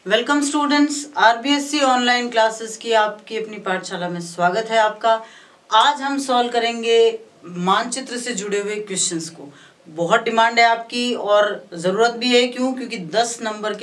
Welcome students, RBSC online classes की आपकी अपनी पाठशाला में स्वागत है आपका। आज हम सॉल्व करेंगे मानचित्र से जुड़े हुए क्वेश्चंस को। बहुत डिमांड है आपकी और ज़रूरत भी है, क्योंकि 10 नंबर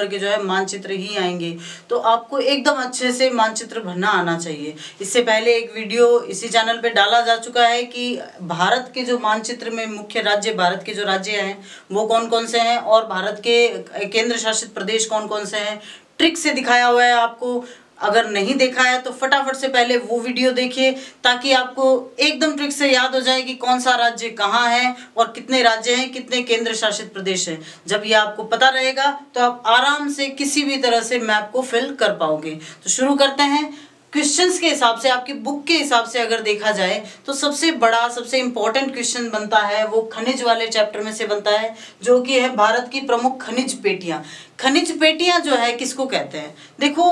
के जो है मानचित्र ही आएंगे, तो आपको एकदम अच्छे से मानचित्र भरना आना चाहिए। इससे पहले एक वीडियो इसी चैनल पे डाला जा चुका है कि भारत के जो मानचित्र में मुख्य राज्य, भारत के जो राज्य हैं वो कौन कौन से हैं और भारत के केंद्र शासित प्रदेश कौन कौन से हैं, ट्रिक से दिखाया हुआ है आपको। अगर नहीं देखा है तो फटाफट से पहले वो वीडियो देखिए, ताकि आपको एकदम ट्रिक से याद हो जाए कि कौन सा राज्य कहाँ है और कितने राज्य हैं, कितने केंद्र शासित प्रदेश हैं। जब ये आपको पता रहेगा तो आप आराम से किसी भी तरह से मैप को फिल कर पाओगे। तो शुरू करते हैं। क्वेश्चंस के हिसाब से, आपकी बुक के हिसाब से अगर देखा जाए तो सबसे बड़ा, सबसे इंपॉर्टेंट क्वेश्चन बनता है वो खनिज वाले चैप्टर में से बनता है, जो कि है भारत की प्रमुख खनिज पेटियां। खनिज पेटियां जो है किसको कहते हैं? देखो,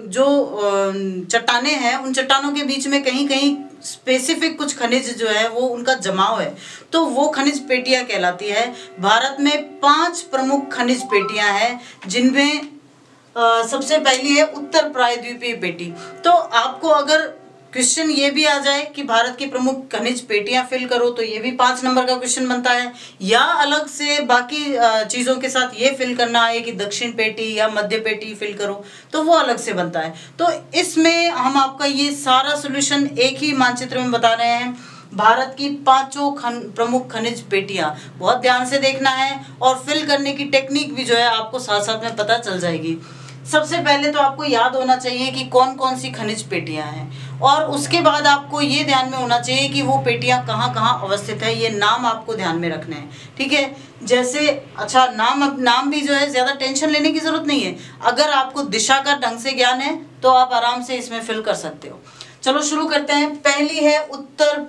जो चट्टाने हैं, उन चट्टानों के बीच में कहीं कहीं स्पेसिफिक कुछ खनिज जो है वो उनका जमाव है, तो वो खनिज पेटियां कहलाती है। भारत में 5 प्रमुख खनिज पेटियां हैं, जिनमें सबसे पहली है उत्तर प्रायद्वीपीय पेटी। तो आपको अगर क्वेश्चन ये भी आ जाए कि भारत की प्रमुख खनिज पेटियां फिल करो, तो ये भी 5 नंबर का क्वेश्चन बनता है। या अलग से बाकी चीज़ों के साथ ये फिल करना है कि दक्षिण पेटी या मध्य पेटी फिल करो, तो वो अलग से बनता है। तो इसमें हम आपका ये सारा सोल्यूशन एक ही मानचित्र में बता रहे हैं। भारत की 5 प्रमुख खनिज पेटियां बहुत ध्यान से देखना है, और फिल करने की टेक्निक भी जो है आपको साथ साथ में पता चल जाएगी। सबसे पहले तो आपको याद होना चाहिए कि कौन कौन सी खनिज पेटियां हैं, और उसके बाद आपको ये ध्यान में होना चाहिए कि वो पेटियां कहाँ कहाँ अवस्थित है। ये नाम आपको ध्यान में रखने हैं, ठीक है। जैसे अच्छा, नाम भी जो है ज़्यादा टेंशन लेने की ज़रूरत नहीं है। अगर आपको दिशा का ढंग से ज्ञान है तो आप आराम से इसमें फिल कर सकते हो। चलो शुरू करते हैं। पहली है उत्तर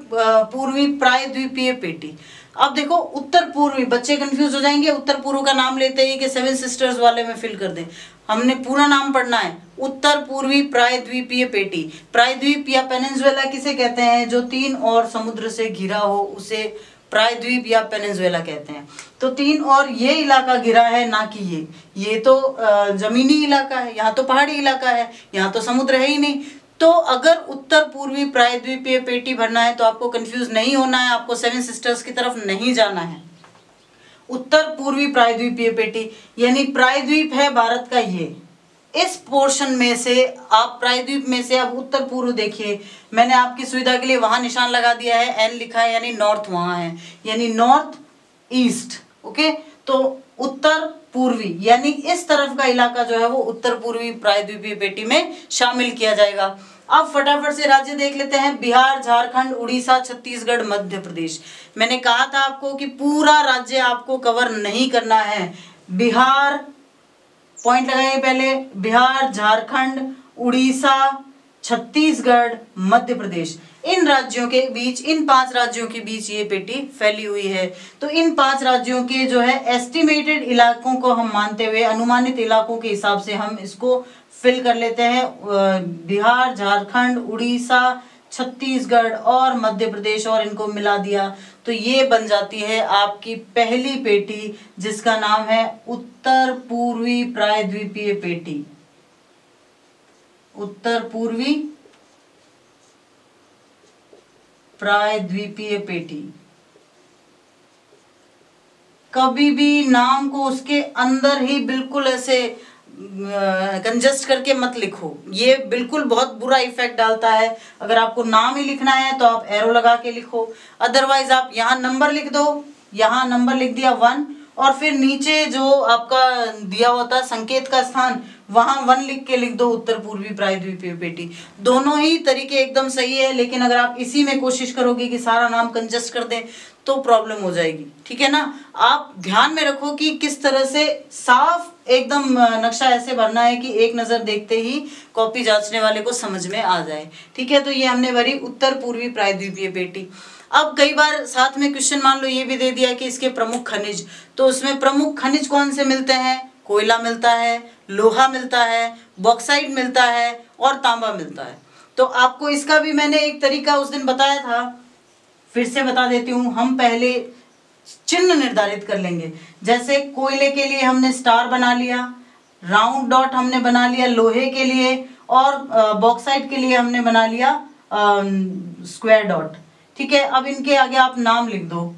पूर्वी प्रायद्वीपीय पेटी। अब देखो, उत्तर पूर्वी, बच्चे कंफ्यूज हो जाएंगे, उत्तर पूर्व का नाम लेते ही कि 7 सिस्टर्स वाले में फिल कर दें। हमने पूरा नाम पढ़ना है, उत्तर पूर्वी प्रायद्वीपीय पेटी। प्रायद्वीप या पेनिनसुला किसे कहते हैं? जो 3 और समुद्र से घिरा हो उसे प्रायद्वीप या पेनिनसुला कहते हैं। तो 3 और ये इलाका घिरा है, ना कि ये तो जमीनी इलाका है, यहाँ तो पहाड़ी इलाका है, यहाँ तो समुद्र है ही नहीं। तो अगर उत्तर पूर्वी प्रायद्वीपीय पेटी भरना है तो आपको कंफ्यूज नहीं होना है, आपको 7 सिस्टर्स की तरफ नहीं जाना है। उत्तर पूर्वी प्रायद्वीपीय पेटी यानी प्रायद्वीप है भारत का ये, इस पोर्शन में से आप प्रायद्वीप में से अब उत्तर पूर्व देखिए। मैंने आपकी सुविधा के लिए वहां निशान लगा दिया है, एन लिखा है, यानी नॉर्थ वहां है, यानी नॉर्थ ईस्ट। ओके, तो उत्तर पूर्वी यानी इस तरफ का इलाका जो है वो उत्तर पूर्वी प्रायद्वीपीय पेटी में शामिल किया जाएगा। अब फटाफट से राज्य देख लेते हैं। बिहार, झारखंड, उड़ीसा, छत्तीसगढ़, मध्य प्रदेश। मैंने कहा था आपको कि पूरा राज्य आपको कवर नहीं करना है। बिहार, पॉइंट लगाइए पहले, बिहार, झारखंड, उड़ीसा, छत्तीसगढ़, मध्य प्रदेश, इन राज्यों के बीच, इन 5 राज्यों के बीच ये पेटी फैली हुई है। तो इन 5 राज्यों के जो है एस्टिमेटेड इलाकों को हम मानते हुए, अनुमानित इलाकों के हिसाब से हम इसको फिल कर लेते हैं। बिहार, झारखंड, उड़ीसा, छत्तीसगढ़ और मध्य प्रदेश, और इनको मिला दिया तो ये बन जाती है आपकी पहली पेटी, जिसका नाम है उत्तर पूर्वी प्रायद्वीपीय पेटी। उत्तर पूर्वी प्रायद्वीपीय पेटी। कभी भी नाम को उसके अंदर ही बिल्कुल ऐसे कंजस्ट करके मत लिखो, ये बिल्कुल बहुत बुरा इफेक्ट डालता है। अगर आपको नाम ही लिखना है तो आप एरो लगा के लिखो, अदरवाइज आप यहाँ नंबर लिख दो, यहाँ नंबर लिख दिया 1, और फिर नीचे जो आपका दिया होता है संकेत का स्थान, वहां 1 लिख के लिख दो उत्तर पूर्वी प्रायद्वीपीय पेटी। दोनों ही तरीके एकदम सही है, लेकिन अगर आप इसी में कोशिश करोगे कि सारा नाम कंजस्ट कर दें तो प्रॉब्लम हो जाएगी, ठीक है ना। आप ध्यान में रखो कि किस तरह से साफ एकदम नक्शा ऐसे भरना है कि एक नजर देखते ही कॉपी जांचने वाले को समझ में आ जाए, ठीक है। तो ये हमने भरी उत्तर पूर्वी प्रायद्वीपीय पेटी। अब कई बार साथ में क्वेश्चन मान लो ये भी दे दिया कि इसके प्रमुख खनिज, तो उसमें प्रमुख खनिज कौन से मिलते हैं? कोयला मिलता है, लोहा मिलता है, बॉक्साइट मिलता है और तांबा मिलता है। तो आपको इसका भी मैंने एक तरीका उस दिन बताया था, फिर से बता देती हूँ। हम पहले चिन्ह निर्धारित कर लेंगे, जैसे कोयले के लिए हमने स्टार बना लिया, राउंड डॉट हमने बना लिया लोहे के लिए, और बॉक्साइट के लिए हमने बना लिया स्क्वायर डॉट। ठीक है, अब इनके आगे आप नाम लिख दो,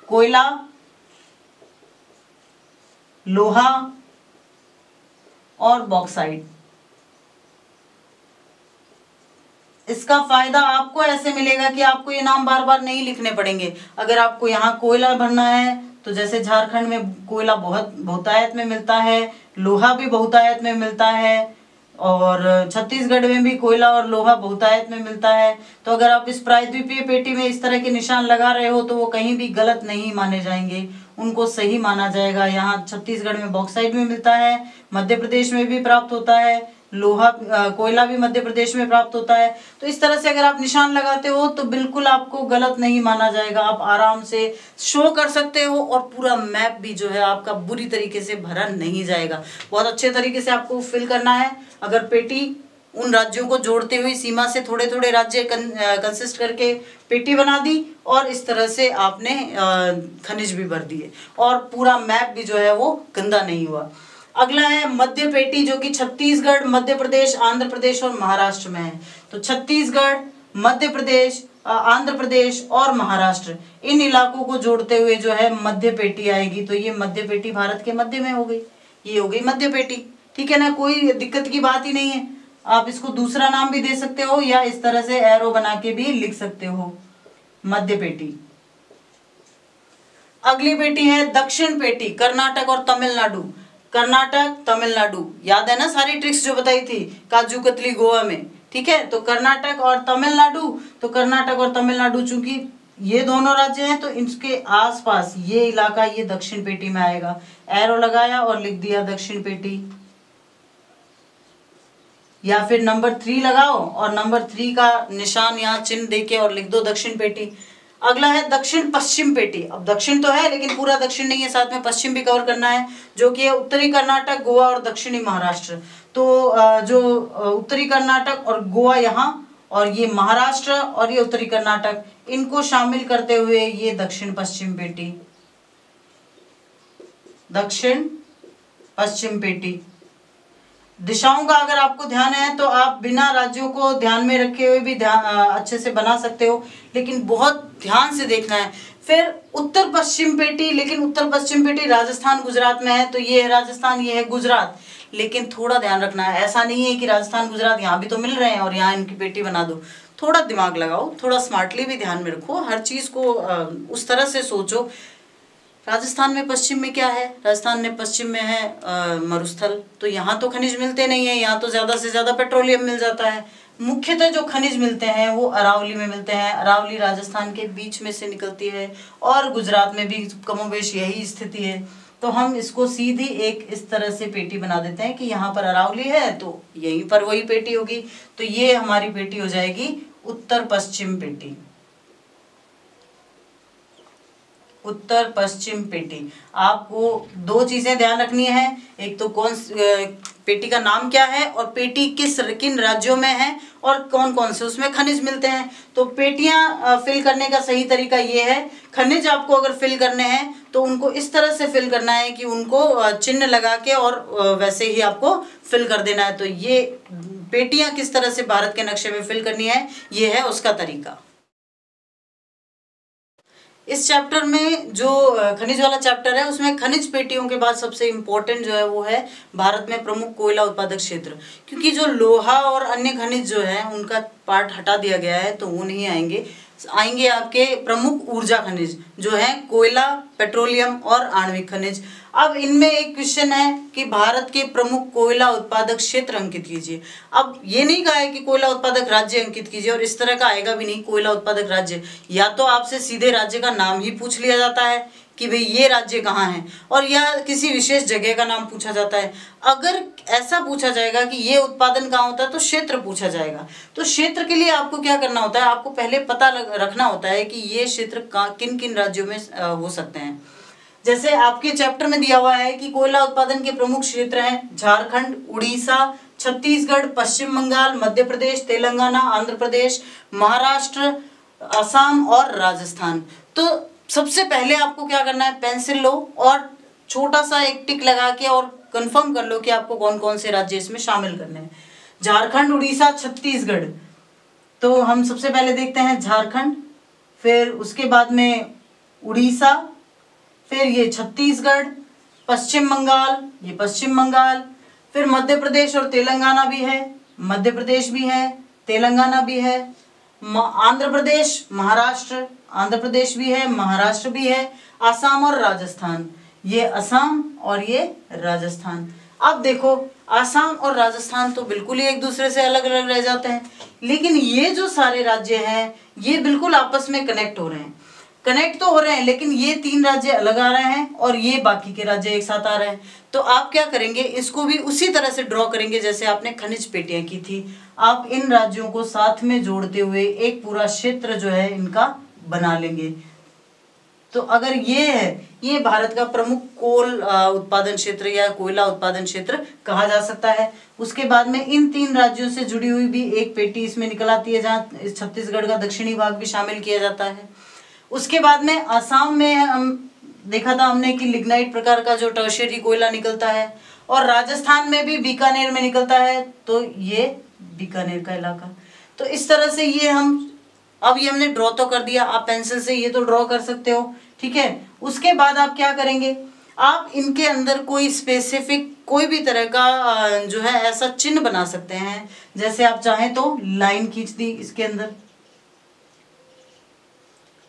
कोयला, लोहा और बॉक्साइट। इसका फायदा आपको ऐसे मिलेगा कि आपको ये नाम बार बार नहीं लिखने पड़ेंगे। अगर आपको यहाँ कोयला भरना है तो जैसे झारखंड में कोयला बहुतायत में मिलता है, लोहा भी बहुतायत में मिलता है, और छत्तीसगढ़ में भी कोयला और लोहा बहुतायत में मिलता है। तो अगर आप इस प्रायद्वीपीय पेटी में इस तरह के निशान लगा रहे हो तो वो कहीं भी गलत नहीं माने जाएंगे, उनको सही माना जाएगा। यहाँ छत्तीसगढ़ में बॉक्साइट में मिलता है, मध्य प्रदेश में भी प्राप्त होता है, लोहा कोयला भी मध्य प्रदेश में प्राप्त होता है। तो इस तरह से अगर आप निशान लगाते हो तो बिल्कुल आपको गलत नहीं माना जाएगा, आप आराम से शो कर सकते हो, और पूरा मैप भी जो है आपका बुरी तरीके से भरा नहीं जाएगा। बहुत अच्छे तरीके से आपको फिल करना है। अगर पेटी उन राज्यों को जोड़ते हुए सीमा से थोड़े थोड़े राज्य कंसिस्ट करके पेटी बना दी, और इस तरह से आपने खनिज भी भर दिए, और पूरा मैप भी जो है वो गंदा नहीं हुआ। अगला है मध्य पेटी, जो कि छत्तीसगढ़, मध्य प्रदेश, आंध्र प्रदेश और महाराष्ट्र में है। तो छत्तीसगढ़, मध्य प्रदेश, आंध्र प्रदेश और महाराष्ट्र, इन इलाकों को जोड़ते हुए जो है मध्य पेटी आएगी। तो ये मध्य पेटी भारत के मध्य में हो गई, ये हो गई मध्य पेटी। ठीक है ना, कोई दिक्कत की बात ही नहीं है। आप इसको दूसरा नाम भी दे सकते हो, या इस तरह से एरो बना के भी लिख सकते हो, मध्य पेटी। अगली पेटी है दक्षिण पेटी, कर्नाटक और तमिलनाडु। कर्नाटक, तमिलनाडु, याद है ना सारी ट्रिक्स जो बताई थी काजू कतली गोवा में। ठीक है, तो कर्नाटक और तमिलनाडु, तो कर्नाटक और तमिलनाडु चूंकि ये दोनों राज्य हैं तो इनके आसपास ये इलाका ये दक्षिण पेटी में आएगा। एरो लगाया और लिख दिया दक्षिण पेटी, या फिर नंबर 3 लगाओ और नंबर 3 का निशान यहाँ चिन्ह देके और लिख दो दक्षिण पेटी। अगला है दक्षिण पश्चिम पेटी। अब दक्षिण तो है लेकिन पूरा दक्षिण नहीं है, साथ में पश्चिम भी कवर करना है, जो कि है उत्तरी कर्नाटक, गोवा और दक्षिणी महाराष्ट्र। तो जो उत्तरी कर्नाटक और गोवा यहाँ, और ये महाराष्ट्र और ये उत्तरी कर्नाटक, इनको शामिल करते हुए ये दक्षिण पश्चिम पेटी, दक्षिण पश्चिम पेटी। दिशाओं का अगर आपको ध्यान है तो आप बिना राज्यों को ध्यान में रखे हुए भी अच्छे से बना सकते हो, लेकिन बहुत ध्यान से देखना है। फिर उत्तर पश्चिम पेटी, लेकिन उत्तर पश्चिम पेटी राजस्थान गुजरात में है, तो ये है राजस्थान, ये है गुजरात। लेकिन थोड़ा ध्यान रखना है, ऐसा नहीं है कि राजस्थान गुजरात यहाँ भी तो मिल रहे हैं और यहाँ इनकी पेटी बना दो। थोड़ा दिमाग लगाओ, थोड़ा स्मार्टली भी ध्यान में रखो, हर चीज़ को उस तरह से सोचो। राजस्थान में पश्चिम में क्या है, राजस्थान में पश्चिम में है मरुस्थल, तो यहाँ तो खनिज मिलते नहीं है, यहाँ तो ज़्यादा से ज़्यादा पेट्रोलियम मिल जाता है। मुख्यतः जो खनिज मिलते हैं वो अरावली में मिलते हैं। अरावली राजस्थान के बीच में से निकलती है, और गुजरात में भी कमोबेश यही स्थिति है। तो हम इसको सीधी एक इस तरह से पेटी बना देते हैं कि यहाँ पर अरावली है तो यहीं पर वही पेटी होगी। तो ये हमारी पेटी हो जाएगी उत्तर पश्चिम पेटी, उत्तर पश्चिम पेटी। आपको दो चीजें ध्यान रखनी है, एक तो कौन पेटी का नाम क्या है, और पेटी किन राज्यों में है, और कौन कौन से उसमें खनिज मिलते हैं। तो पेटियां फिल करने का सही तरीका ये है, खनिज आपको अगर फिल करने हैं तो उनको इस तरह से फिल करना है कि उनको चिन्ह लगा के और वैसे ही आपको फिल कर देना है। तो ये पेटियां किस तरह से भारत के नक्शे में फिल करनी है, ये है उसका तरीका। इस चैप्टर में जो खनिज वाला चैप्टर है उसमें खनिज पेटियों के बाद सबसे इम्पोर्टेंट जो है वो है भारत में प्रमुख कोयला उत्पादक क्षेत्र, क्योंकि जो लोहा और अन्य खनिज जो है उनका पार्ट हटा दिया गया है, तो वो नहीं आएंगे आपके प्रमुख ऊर्जा खनिज जो है कोयला, पेट्रोलियम और आणविक खनिज। अब इनमें एक क्वेश्चन है कि भारत के प्रमुख कोयला उत्पादक क्षेत्र अंकित कीजिए। अब ये नहीं कहा है कि कोयला उत्पादक राज्य अंकित कीजिए, और इस तरह का आएगा भी नहीं कोयला उत्पादक राज्य। या तो आपसे सीधे राज्य का नाम ही पूछ लिया जाता है कि भाई ये राज्य कहाँ है, और या किसी विशेष जगह का नाम पूछा जाता है। अगर ऐसा पूछा जाएगा कि ये उत्पादन कहाँ होता है तो क्षेत्र पूछा जाएगा। तो क्षेत्र के लिए आपको क्या करना होता है, आपको पहले पता रखना होता है कि ये क्षेत्र किन किन राज्यों में हो सकते हैं। जैसे आपके चैप्टर में दिया हुआ है कि कोयला उत्पादन के प्रमुख क्षेत्र हैं झारखंड, उड़ीसा, छत्तीसगढ़, पश्चिम बंगाल, मध्य प्रदेश, तेलंगाना, आंध्र प्रदेश, महाराष्ट्र, असम और राजस्थान। तो सबसे पहले आपको क्या करना है, पेंसिल लो और छोटा सा एक टिक लगा के और कंफर्म कर लो कि आपको कौन कौन से राज्य इसमें शामिल करने हैं। झारखंड, उड़ीसा, छत्तीसगढ़। तो हम सबसे पहले देखते हैं झारखंड, फिर उसके बाद में उड़ीसा, फिर ये छत्तीसगढ़, पश्चिम बंगाल, ये पश्चिम बंगाल, फिर मध्य प्रदेश और तेलंगाना भी है, मध्य प्रदेश भी है, तेलंगाना भी है, आंध्र प्रदेश, महाराष्ट्र, आंध्र प्रदेश भी है, महाराष्ट्र भी है, असम और राजस्थान, ये असम और ये राजस्थान। अब देखो असम और राजस्थान तो बिल्कुल ही एक दूसरे से अलग अलग रह जाते हैं, लेकिन ये जो सारे राज्य हैं ये बिल्कुल आपस में कनेक्ट हो रहे हैं। कनेक्ट तो हो रहे हैं, लेकिन ये 3 राज्य अलग आ रहे हैं और ये बाकी के राज्य एक साथ आ रहे हैं। तो आप क्या करेंगे, इसको भी उसी तरह से ड्रॉ करेंगे जैसे आपने खनिज पेटियां की थी। आप इन राज्यों को साथ में जोड़ते हुए एक पूरा क्षेत्र जो है इनका बना लेंगे। तो अगर ये है, ये भारत का प्रमुख कोल उत्पादन क्षेत्र या कोयला उत्पादन क्षेत्र कहा जा सकता है। उसके बाद में इन 3 राज्यों से जुड़ी हुई भी एक पेटी इसमें निकल आती है, जहाँ छत्तीसगढ़ का दक्षिणी भाग भी शामिल किया जाता है। उसके बाद में असम में हम देखा था हमने कि लिग्नाइट प्रकार का जो टर्शियरी कोयला निकलता है, और राजस्थान में भी बीकानेर में निकलता है, तो ये बीकानेर का इलाका। तो इस तरह से ये अब ये हमने ड्रॉ तो कर दिया, आप पेंसिल से ये तो ड्रॉ कर सकते हो, ठीक है। उसके बाद आप क्या करेंगे, आप इनके अंदर कोई स्पेसिफिक कोई भी तरह का जो है ऐसा चिन्ह बना सकते हैं। जैसे आप चाहें तो लाइन खींच दी इसके अंदर,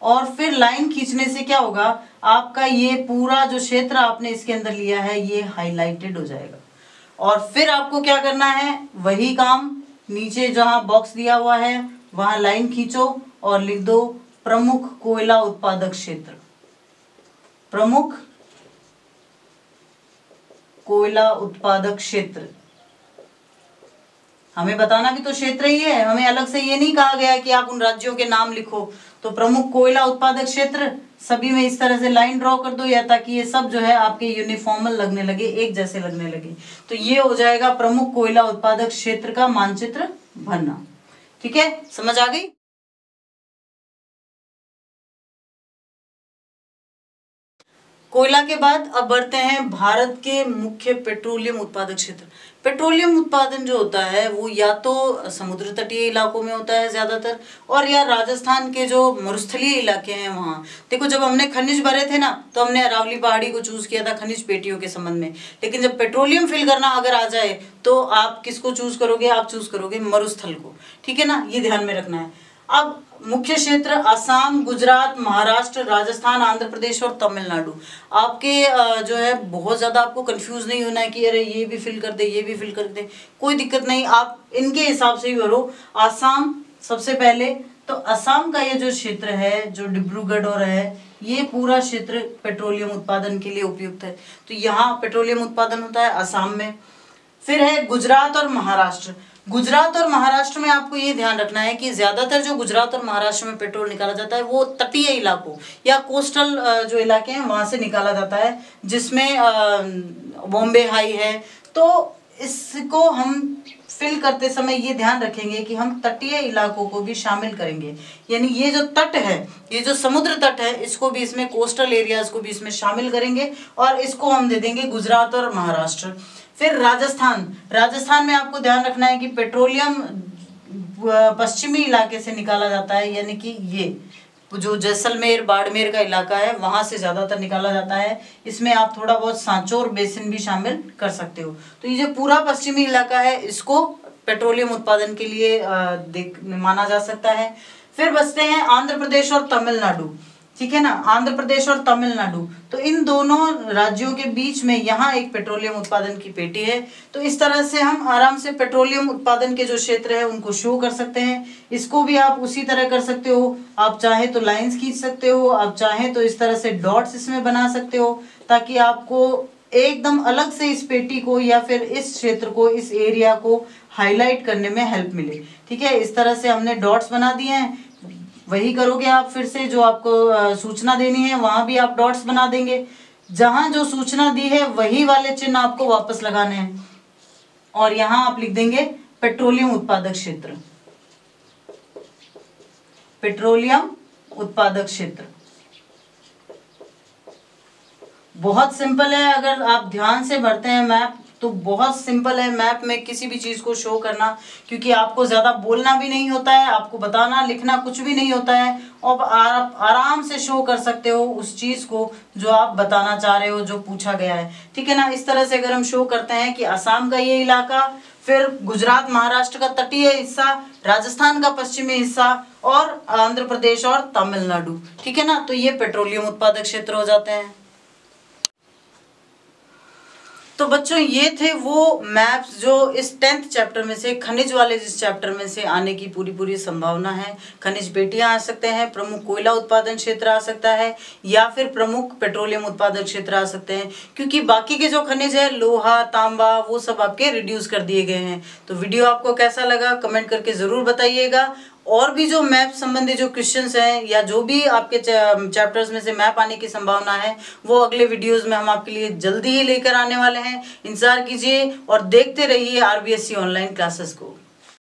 और फिर लाइन खींचने से क्या होगा, आपका ये पूरा जो क्षेत्र आपने इसके अंदर लिया है ये हाईलाइटेड हो जाएगा। और फिर आपको क्या करना है, वही काम नीचे जहां बॉक्स दिया हुआ है वहां लाइन खींचो और लिख दो प्रमुख कोयला उत्पादक क्षेत्र, प्रमुख कोयला उत्पादक क्षेत्र। हमें बताना भी तो क्षेत्र ही है, हमें अलग से ये नहीं कहा गया कि आप उन राज्यों के नाम लिखो। तो प्रमुख कोयला उत्पादक क्षेत्र सभी में इस तरह से लाइन ड्रॉ कर दो, या ताकि ये सब जो है आपके यूनिफॉर्मल लगने लगे, एक जैसे लगने लगे। तो ये हो जाएगा प्रमुख कोयला उत्पादक क्षेत्र का मानचित्र बनना। ठीक है, समझ आ गई। कोयला के बाद अब बढ़ते हैं भारत के मुख्य पेट्रोलियम उत्पादक क्षेत्र। पेट्रोलियम उत्पादन जो होता है वो या तो समुद्र तटीय इलाकों में होता है ज्यादातर, और या राजस्थान के जो मरुस्थलीय इलाके हैं वहाँ। देखो जब हमने खनिज भरे थे ना, तो हमने अरावली पहाड़ी को चूज किया था खनिज पेटियों के संबंध में, लेकिन जब पेट्रोलियम फिल करना अगर आ जाए तो आप किसको चूज करोगे, आप चूज करोगे मरुस्थल को। ठीक है ना, ये ध्यान में रखना है। अब मुख्य क्षेत्र असम, गुजरात, महाराष्ट्र, राजस्थान, आंध्र प्रदेश और तमिलनाडु। आपके जो है बहुत ज्यादा आपको कंफ्यूज नहीं होना है कि अरे ये भी फिल कर दे, ये भी फिल कर दे, कोई दिक्कत नहीं, आप इनके हिसाब से ही भरो। असम सबसे पहले, तो असम का ये जो क्षेत्र है जो डिब्रूगढ़ और है, ये पूरा क्षेत्र पेट्रोलियम उत्पादन के लिए उपयुक्त है। तो यहाँ पेट्रोलियम उत्पादन होता है असम में। फिर है गुजरात और महाराष्ट्र। गुजरात और महाराष्ट्र में आपको ये ध्यान रखना है कि ज्यादातर जो गुजरात और महाराष्ट्र में पेट्रोल निकाला जाता है वो तटीय इलाकों या कोस्टल जो इलाके हैं वहां से निकाला जाता है, जिसमें बॉम्बे हाई है। तो इसको हम फिल करते समय ये ध्यान रखेंगे कि हम तटीय इलाकों को भी शामिल करेंगे, यानी ये जो तट है, ये जो समुद्र तट है, इसको भी इसमें, कोस्टल एरियाज को भी इसमें शामिल करेंगे, और इसको हम दे देंगे गुजरात और महाराष्ट्र। फिर राजस्थान, राजस्थान में आपको ध्यान रखना है कि पेट्रोलियम पश्चिमी इलाके से निकाला जाता है, यानी कि ये जो जैसलमेर, बाड़मेर का इलाका है वहां से ज्यादातर निकाला जाता है। इसमें आप थोड़ा बहुत सांचौर बेसिन भी शामिल कर सकते हो। तो ये जो पूरा पश्चिमी इलाका है इसको पेट्रोलियम उत्पादन के लिए माना जा सकता है। फिर बचते हैं आंध्र प्रदेश और तमिलनाडु। ठीक है ना, आंध्र प्रदेश और तमिलनाडु, तो इन दोनों राज्यों के बीच में यहाँ एक पेट्रोलियम उत्पादन की पेटी है। तो इस तरह से हम आराम से पेट्रोलियम उत्पादन के जो क्षेत्र है उनको शो कर सकते हैं। इसको भी आप उसी तरह कर सकते हो, आप चाहे तो लाइंस खींच सकते हो, आप चाहे तो इस तरह से डॉट्स इसमें बना सकते हो, ताकि आपको एकदम अलग से इस पेटी को या फिर इस क्षेत्र को, इस एरिया को हाईलाइट करने में हेल्प मिले। ठीक है, इस तरह से हमने डॉट्स बना दिए हैं। वही करोगे आप, फिर से जो आपको सूचना देनी है वहां भी आप डॉट्स बना देंगे। जहां जो सूचना दी है वही वाले चिन्ह आपको वापस लगाने हैं, और यहां आप लिख देंगे पेट्रोलियम उत्पादक क्षेत्र, पेट्रोलियम उत्पादक क्षेत्र। बहुत सिंपल है, अगर आप ध्यान से भरते हैं मैप तो बहुत सिंपल है मैप में किसी भी चीज़ को शो करना, क्योंकि आपको ज़्यादा बोलना भी नहीं होता है, आपको बताना लिखना कुछ भी नहीं होता है, और आप आराम से शो कर सकते हो उस चीज़ को जो आप बताना चाह रहे हो, जो पूछा गया है। ठीक है ना, इस तरह से अगर हम शो करते हैं कि असम का ये इलाका, फिर गुजरात महाराष्ट्र का तटीय हिस्सा, राजस्थान का पश्चिमी हिस्सा, और आंध्र प्रदेश और तमिलनाडु। ठीक है ना, तो ये पेट्रोलियम उत्पादक क्षेत्र हो जाते हैं। तो बच्चों ये थे वो मैप्स जो इस 10th चैप्टर में से, खनिज वाले जिस चैप्टर में से आने की पूरी संभावना है। खनिज पेटियां आ सकते हैं, प्रमुख कोयला उत्पादन क्षेत्र आ सकता है, या फिर प्रमुख पेट्रोलियम उत्पादक क्षेत्र आ सकते हैं, क्योंकि बाकी के जो खनिज है लोहा तांबा वो सब आपके रिड्यूस कर दिए गए हैं। तो वीडियो आपको कैसा लगा कमेंट करके जरूर बताइएगा। और भी जो मैप संबंधी जो क्वेश्चंस हैं या जो भी आपके चैप्टर्स में से मैप आने की संभावना है वो अगले वीडियोस में हम आपके लिए जल्दी ही लेकर आने वाले हैं। इंतजार कीजिए और देखते रहिए आरबीएससी ऑनलाइन क्लासेस को।